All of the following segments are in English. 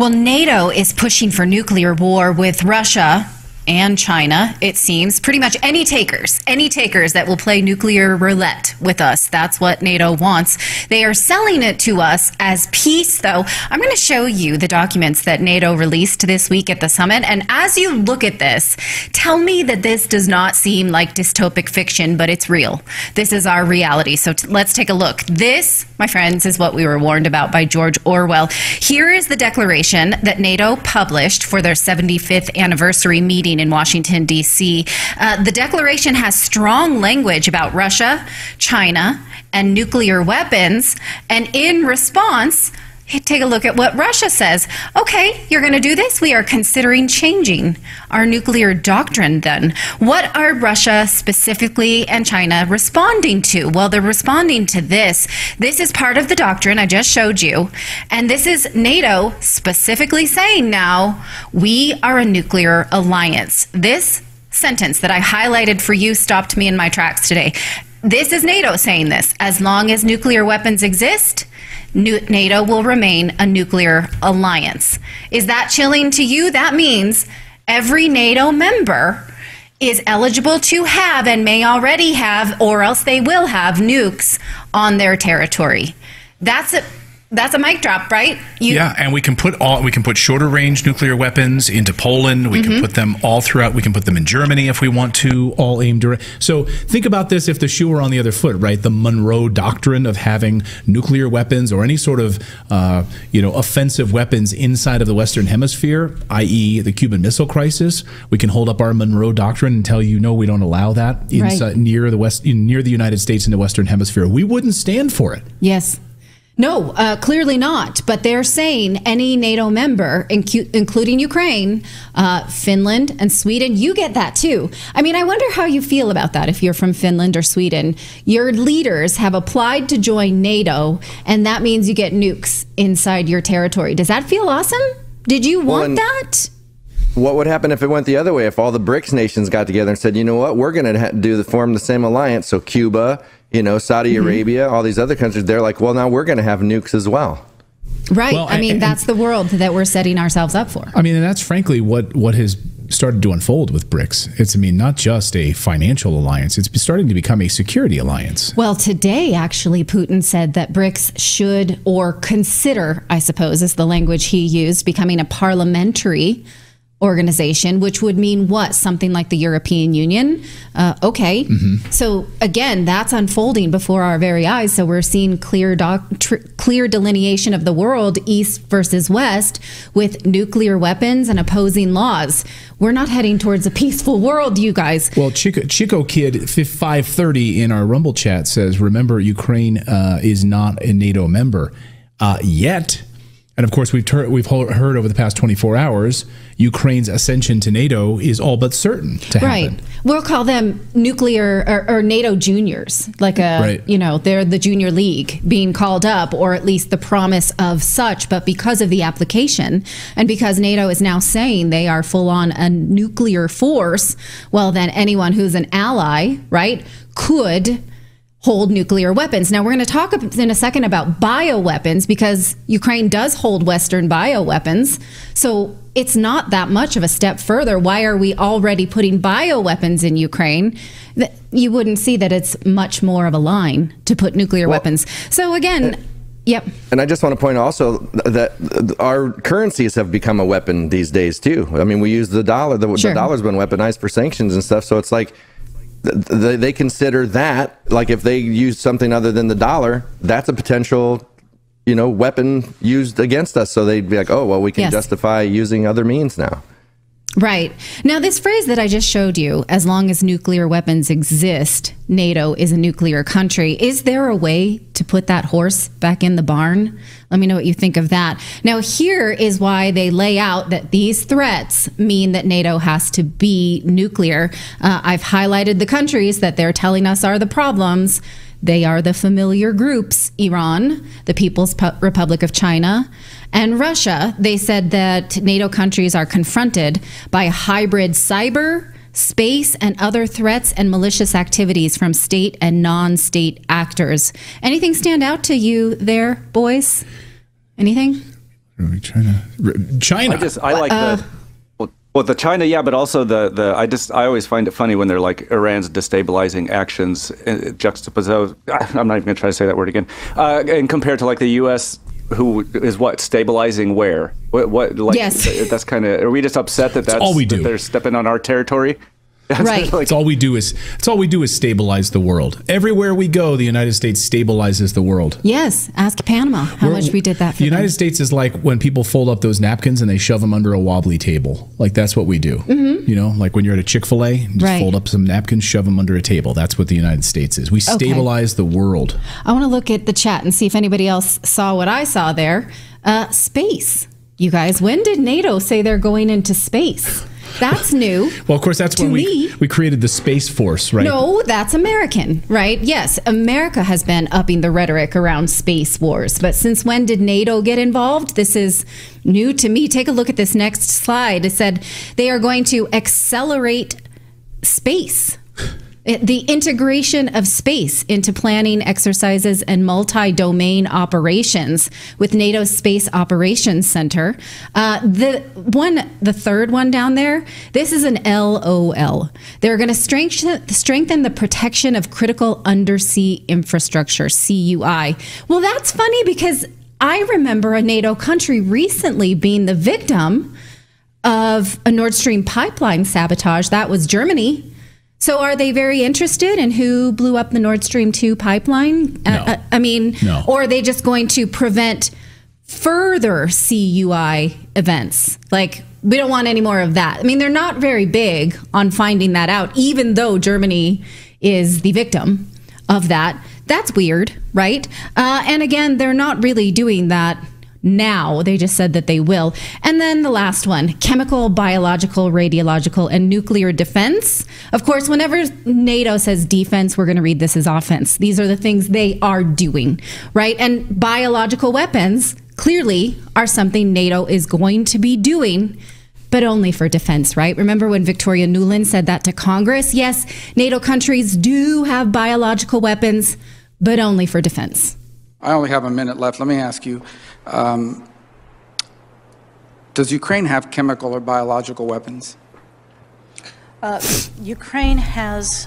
Well, NATO is pushing for nuclear war with Russia and China, it seems. Pretty much any takers that will play nuclear roulette with us. That's what NATO wants. They are selling it to us as peace, though. I'm going to show you the documents that NATO released this week at the summit. And as you look at this, tell me that this does not seem like dystopic fiction, but it's real. This is our reality. So let's take a look. This, my friends, is what we were warned about by George Orwell. Here is the declaration that NATO published for their 75th anniversary meeting in Washington, D.C. The declaration has strong language about Russia, China, and nuclear weapons. And in response, take a look at what Russia says. Okay, you're going to do this? We are considering changing our nuclear doctrine then. What are Russia specifically and China responding to? Well, they're responding to this. This is part of the doctrine I just showed you. And this is NATO specifically saying now, we are a nuclear alliance. This sentence that I highlighted for you stopped me in my tracks today. This is NATO saying this. As long as nuclear weapons exist, NATO will remain a nuclear alliance. Is that chilling to you? That means every NATO member is eligible to have and may already have, or else they will have, nukes on their territory. That's a mic drop, right? Yeah, and we can put shorter range nuclear weapons into Poland. We can put them all throughout. We can put them in Germany if we want to, all aimed direct. So think about this if the shoe were on the other foot, right? The Monroe Doctrine of having nuclear weapons or any sort of offensive weapons inside of the Western Hemisphere, i.e. the Cuban Missile Crisis. We can hold up our Monroe Doctrine and tell you, no, we don't allow that inside, near the United States in the Western Hemisphere. We wouldn't stand for it. Yes. No, clearly not. But they're saying any NATO member, including Ukraine, Finland, and Sweden, you get that too. I mean, I wonder how you feel about that if you're from Finland or Sweden. Your leaders have applied to join NATO, and that means you get nukes inside your territory. Does that feel awesome? Did you want that? What would happen if it went the other way? If all the BRICS nations got together and said, you know what, we're going to form the same alliance. So Cuba, Saudi Arabia, all these other countries, they're like, well, now we're going to have nukes as well. Right. Well, I mean, that's the world that we're setting ourselves up for. I mean, and that's frankly what has started to unfold with BRICS. It's, not just a financial alliance. It's starting to become a security alliance. Well, today, actually, Putin said that BRICS should, or consider, I suppose, is the language he used, becoming a parliamentary organization, which would mean what? Something like the European Union? Okay. So again, that's unfolding before our very eyes. So we're seeing clear delineation of the world, East versus West, with nuclear weapons and opposing laws. We're not heading towards a peaceful world, you guys. Well, Chico Kid 530 in our Rumble chat says, remember, Ukraine is not a NATO member yet. And of course, we've heard over the past 24 hours, Ukraine's ascension to NATO is all but certain to happen. Right. We'll call them nuclear or NATO juniors, like they're the junior league being called up, or at least the promise of such. But because of the application, and because NATO is now saying they are full on a nuclear force, well, then anyone who's an ally, right, could hold nuclear weapons. Now, we're going to talk in a second about bioweapons, because Ukraine does hold Western bioweapons. So it's not that much of a step further. Why are we already putting bioweapons in Ukraine? You wouldn't see that it's much more of a line to put nuclear weapons. So again, yep. And I just want to point also that our currencies have become a weapon these days too. I mean, we use the dollar. The dollar's been weaponized for sanctions and stuff. So it's like, they consider that, like, if they use something other than the dollar, that's a potential, weapon used against us. So they'd be like, oh, well, we can justify using other means now. Right. Now, this phrase that I just showed you, as long as nuclear weapons exist, NATO is a nuclear country. Is there a way to put that horse back in the barn? Let me know what you think of that. Now, here is why they lay out that these threats mean that NATO has to be nuclear. I've highlighted the countries that they're telling us are the problems. They are the familiar groups: Iran, the People's Republic of China, and Russia. They said that NATO countries are confronted by hybrid cyber, space, and other threats and malicious activities from state and non-state actors. Anything stand out to you there, boys? Anything? China. I like the China, yeah, but also I always find it funny when they're like Iran's destabilizing actions juxtaposed. I'm not even going to try to say that word again. And compared to like the U.S., who is stabilizing where? What like, yes. That's kind of. Are we just upset that's all we do? That they're stepping on our territory? Right. It's all we do is stabilize the world. Everywhere we go, the United States stabilizes the world. Yes. Ask Panama how much we did that for the United them. States is like when people fold up those napkins and they shove them under a wobbly table. Like that's what we do. Mm-hmm. You know, like when you're at a Chick-fil-A, you just fold up some napkins, shove them under a table. That's what the United States is. We stabilize the world. I want to look at the chat and see if anybody else saw what I saw there. Space. You guys, when did NATO say they're going into space? That's new. Well, of course, that's when we created the Space Force, right? No, that's American, right? Yes, America has been upping the rhetoric around space wars. But since when did NATO get involved? This is new to me. Take a look at this next slide. It said they are going to accelerate space. The integration of space into planning exercises and multi-domain operations with NATO's Space Operations Center. The third one down there, this is an LOL. They're going to strengthen the protection of critical undersea infrastructure, CUI. Well, that's funny because I remember a NATO country recently being the victim of a Nord Stream pipeline sabotage. That was Germany. So are they very interested in who blew up the Nord Stream 2 pipeline? No. No. Or are they just going to prevent further CUI events? Like, we don't want any more of that. I mean, they're not very big on finding that out, even though Germany is the victim of that. That's weird, right? And again, they're not really doing that now. They just said that they will. And then the last one, chemical, biological, radiological, and nuclear defense. Of course, whenever NATO says defense, we're going to read this as offense. These are the things they are doing, right? And biological weapons clearly are something NATO is going to be doing, but only for defense, right? Remember when Victoria Nuland said that to Congress? Yes, NATO countries do have biological weapons, but only for defense. I only have a minute left. Let me ask you, does Ukraine have chemical or biological weapons? Ukraine has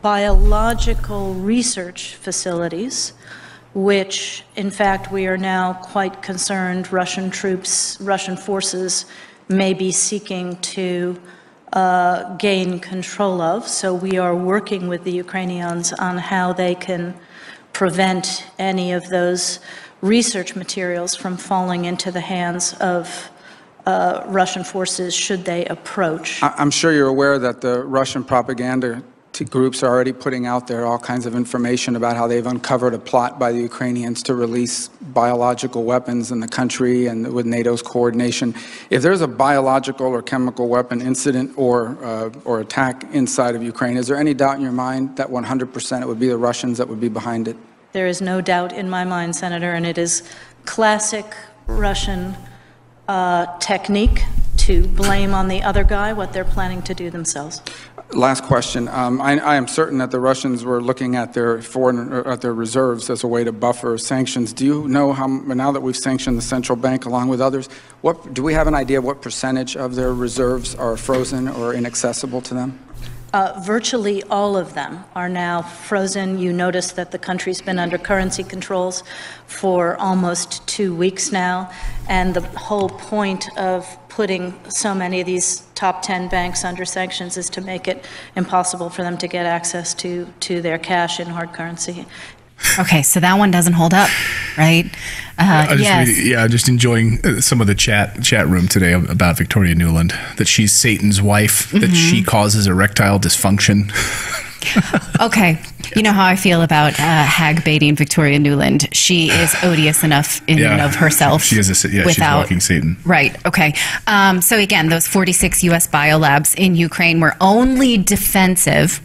biological research facilities, which, in fact, we are now quite concerned Russian forces may be seeking to gain control of. So we are working with the Ukrainians on how they can prevent any of those research materials from falling into the hands of Russian forces should they approach. I'm sure you're aware that the Russian propaganda groups are already putting out there all kinds of information about how they've uncovered a plot by the Ukrainians to release biological weapons in the country and with NATO's coordination. If there's a biological or chemical weapon incident or attack inside of Ukraine, is there any doubt in your mind that 100% it would be the Russians that would be behind it? There is no doubt in my mind, Senator, and it is classic Russian technique to blame on the other guy what they're planning to do themselves. Last question. I am certain that the Russians were looking at their reserves as a way to buffer sanctions. Do you know how, now that we've sanctioned the central bank along with others, do we have an idea of what percentage of their reserves are frozen or inaccessible to them? Virtually all of them are now frozen. You notice that the country's been under currency controls for almost 2 weeks now, and the whole point of putting so many of these top 10 banks under sanctions is to make it impossible for them to get access to their cash in hard currency. Okay, so that one doesn't hold up, right? Yes. Just enjoying some of the chat room today about Victoria Nuland, that she's Satan's wife, that she causes erectile dysfunction. Okay, you know how I feel about hag baiting Victoria Nuland. She is odious enough in and of herself. She is she's walking Satan. Right, okay. So again, those 46 U.S. biolabs in Ukraine were only defensive.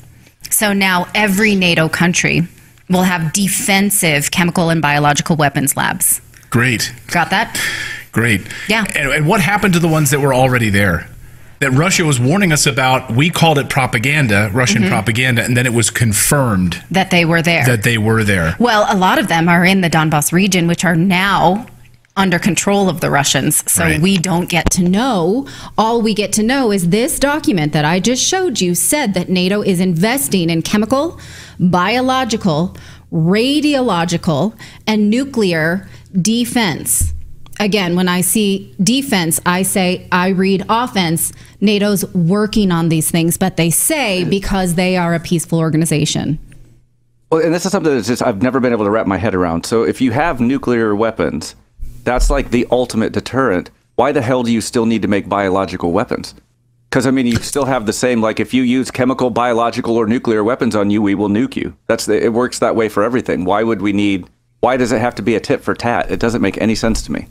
So now every NATO country will have defensive chemical and biological weapons labs. Great. Got that? Great. Yeah. And what happened to the ones that were already there? That Russia was warning us about, we called it propaganda, Russian propaganda, and then it was confirmed that they were there. Well, a lot of them are in the Donbas region, which are now under control of the Russians. So Right. we don't get to know. All we get to know is this document that I just showed you said that NATO is investing in chemical, biological, radiological, and nuclear defense. Again, when I see defense, I read offense. NATO's working on these things, but they say because they are a peaceful organization. Well, and this is something that's just I've never been able to wrap my head around. So if you have nuclear weapons, that's like the ultimate deterrent. Why the hell do you still need to make biological weapons? Because, I mean, you still have the same, like, if you use chemical, biological, or nuclear weapons on you, we will nuke you. It works that way for everything. Why does it have to be a tit for tat? It doesn't make any sense to me.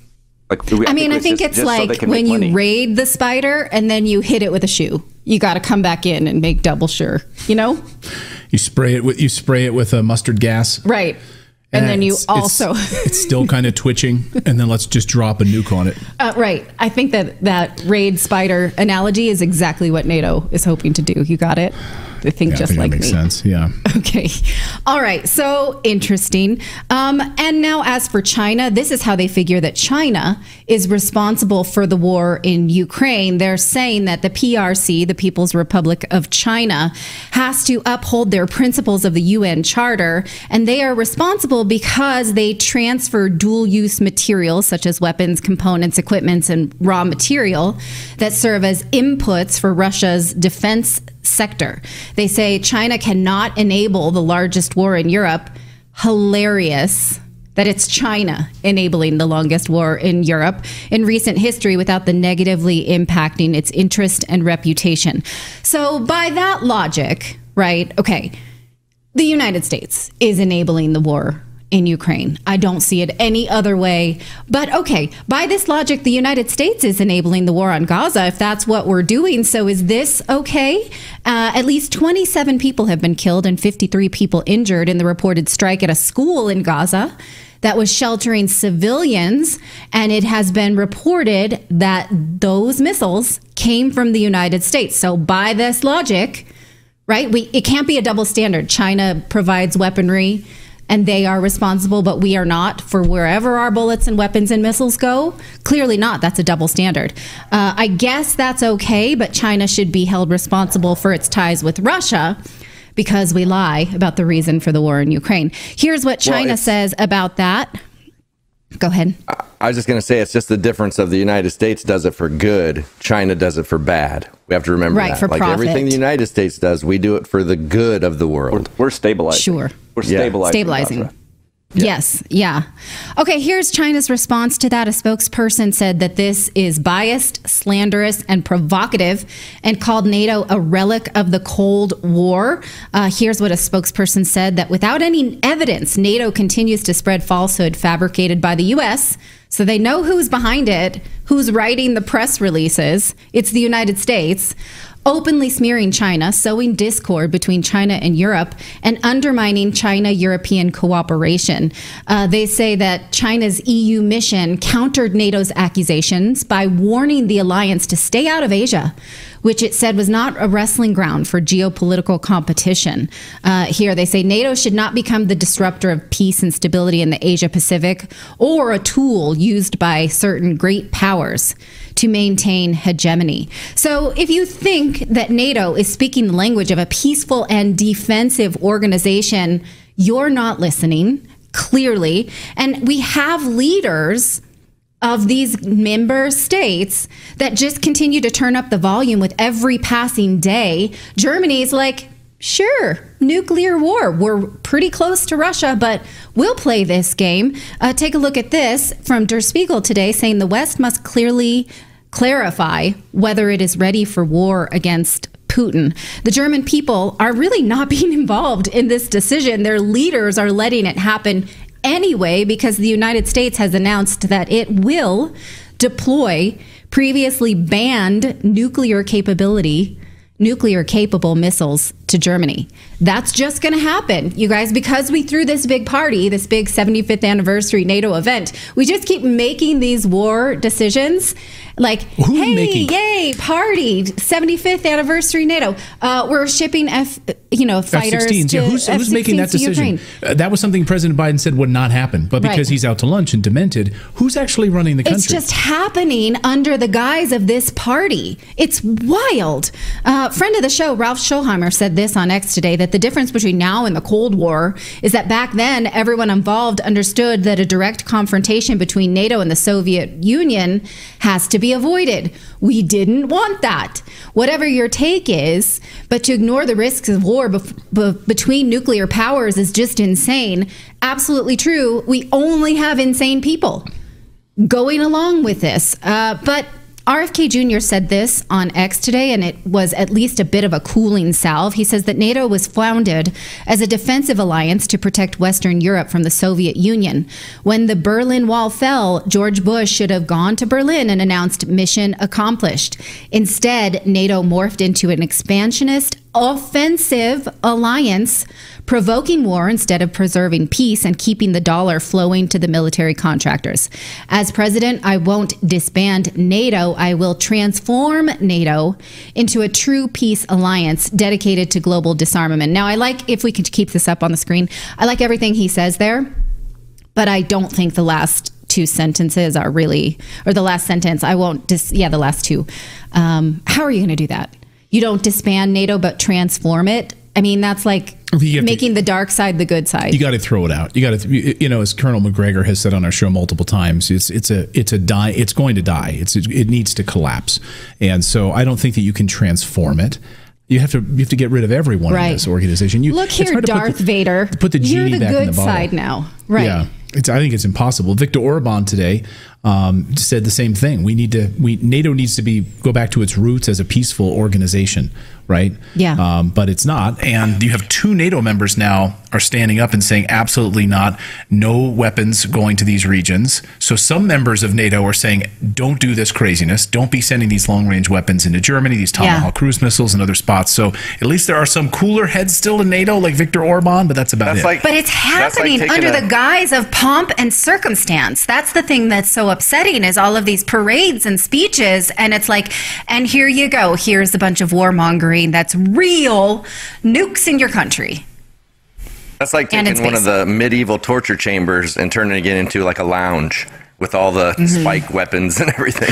Like, I think it's like when you raid the spider and then you hit it with a shoe. You got to come back in and make double sure, you know? You spray it with a mustard gas. Right. And then you also... it's still kind of twitching, and then let's just drop a nuke on it. Right. I think that raid spider analogy is exactly what NATO is hoping to do. You got it? I think just like that makes me. sense, yeah. Okay. All right. So interesting. And now as for China, this is how they figure that China is responsible for the war in Ukraine. They're saying that the PRC, the People's Republic of China, has to uphold their principles of the UN Charter, and they are responsible because they transfer dual-use materials such as weapons, components, equipments, and raw material that serve as inputs for Russia's defense sector. They say China cannot enable the largest war in Europe. Hilarious that it's China enabling the longest war in Europe in recent history without the negatively impacting its interest and reputation. So by that logic, right, okay, the United States is enabling the war in Ukraine. I don't see it any other way. But okay, by this logic, the United States is enabling the war on Gaza, if that's what we're doing. So is this okay? At least 27 people have been killed and 53 people injured in the reported strike at a school in Gaza that was sheltering civilians. And it has been reported that those missiles came from the United States. So by this logic, right, it can't be a double standard. China provides weaponry and they are responsible, but we are not for wherever our bullets and weapons and missiles go? Clearly not. That's a double standard. I guess that's okay, but China should be held responsible for its ties with Russia because we lie about the reason for the war in Ukraine. Here's what China says about that. Go ahead. I was just going to say it's just the difference of the United States does it for good. China does it for bad. We have to remember that. For like profit. Everything the United States does, we do it for the good of the world. We're stabilizing. Sure. We're stabilizing. Gaza. Yes. Yeah. Okay. Here's China's response to that. A spokesperson said that this is biased, slanderous, and provocative, and called NATO a relic of the Cold War. Here's what a spokesperson said: that without any evidence, NATO continues to spread falsehood fabricated by the U.S. So they know who's behind it, who's writing the press releases. It's the United States. Openly smearing China, sowing discord between China and Europe, and undermining China-European cooperation. They say that China's EU mission countered NATO's accusations by warning the alliance to stay out of Asia, which it said was not a wrestling ground for geopolitical competition. Here they say NATO should not become the disruptor of peace and stability in the Asia-Pacific or a tool used by certain great powers to maintain hegemony. So if you think that NATO is speaking the language of a peaceful and defensive organization, you're not listening, clearly. And we have leaders of these member states that just continue to turn up the volume with every passing day. Germany's like, sure, nuclear war. We're pretty close to Russia, but we'll play this game. Take a look at this from Der Spiegel today, saying the West must clearly clarify whether it is ready for war against Putin. The German people are really not being involved in this decision. Their leaders are letting it happen anyway, because the United States has announced that it will deploy previously banned nuclear capable missiles to Germany. That's just going to happen, you guys, because we threw this big party, this big 75th anniversary NATO event. We just keep making these war decisions. Like, hey, yay, party, 75th anniversary NATO. We're shipping fighters F-16s. to Who's making that decision? That was something President Biden said would not happen. But because he's out to lunch and demented, who's actually running the country? It's just happening under the guise of this party. It's wild. Friend of the show, Ralph Schulheimer, said this on X today, that the difference between now and the Cold War is that back then, everyone involved understood that a direct confrontation between NATO and the Soviet Union has to be avoided. We didn't want that. Whatever your take is, but to ignore the risks of war between nuclear powers is just insane. Absolutely true. We only have insane people going along with this. But RFK Jr. said this on X today, and it was at least a bit of a cooling salve. He says that NATO was founded as a defensive alliance to protect Western Europe from the Soviet Union. When the Berlin Wall fell, George Bush should have gone to Berlin and announced mission accomplished. Instead, NATO morphed into an expansionist, offensive alliance, provoking war instead of preserving peace and keeping the dollar flowing to the military contractors. As president, I won't disband NATO. I will transform NATO into a true peace alliance dedicated to global disarmament. Now, I like, if we could keep this up on the screen, I like everything he says there, but I don't think the last two sentences are really, or the last sentence, I won't, the last two. How are you going to do that? You don't disband NATO, but transform it. I mean, that's like making the dark side the good side. You got to throw it out. You got to, as Colonel McGregor has said on our show multiple times, it's going to die. It needs to collapse. And so I don't think that you can transform it. You have to get rid of everyone in this organization. Look here, Darth Vader. Put the genie You're the back in good the bottle. side now. Right. Yeah. I think it's impossible. Viktor Orban today said the same thing. NATO needs to go back to its roots as a peaceful organization, right? Yeah. But it's not. And you have two NATO members now are standing up and saying absolutely not, no weapons going to these regions. So some members of NATO are saying, don't do this craziness. Don't be sending these long-range weapons into Germany, these Tomahawk cruise missiles and other spots. So at least there are some cooler heads still in NATO, like Viktor Orban, but that's about it. But it's happening under the guise of pomp and circumstance. That's the thing that's so upsetting, is all of these parades and speeches, and it's like, and here you go, here's a bunch of warmongering that's real, nukes in your country. That's like taking one of the medieval torture chambers and turning it into like a lounge with all the spike weapons and everything.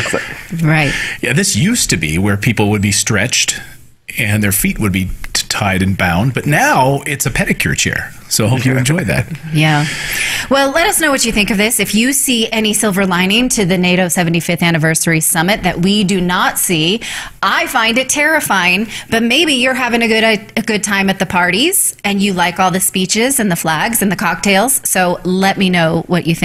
Right. Yeah, this used to be where people would be stretched and their feet would be tied and bound, but now it's a pedicure chair. So I hope you enjoy that. Yeah. Well, let us know what you think of this. If you see any silver lining to the NATO 75th anniversary summit that we do not see, I find it terrifying, but maybe you're having a good time at the parties and you like all the speeches and the flags and the cocktails. So let me know what you think.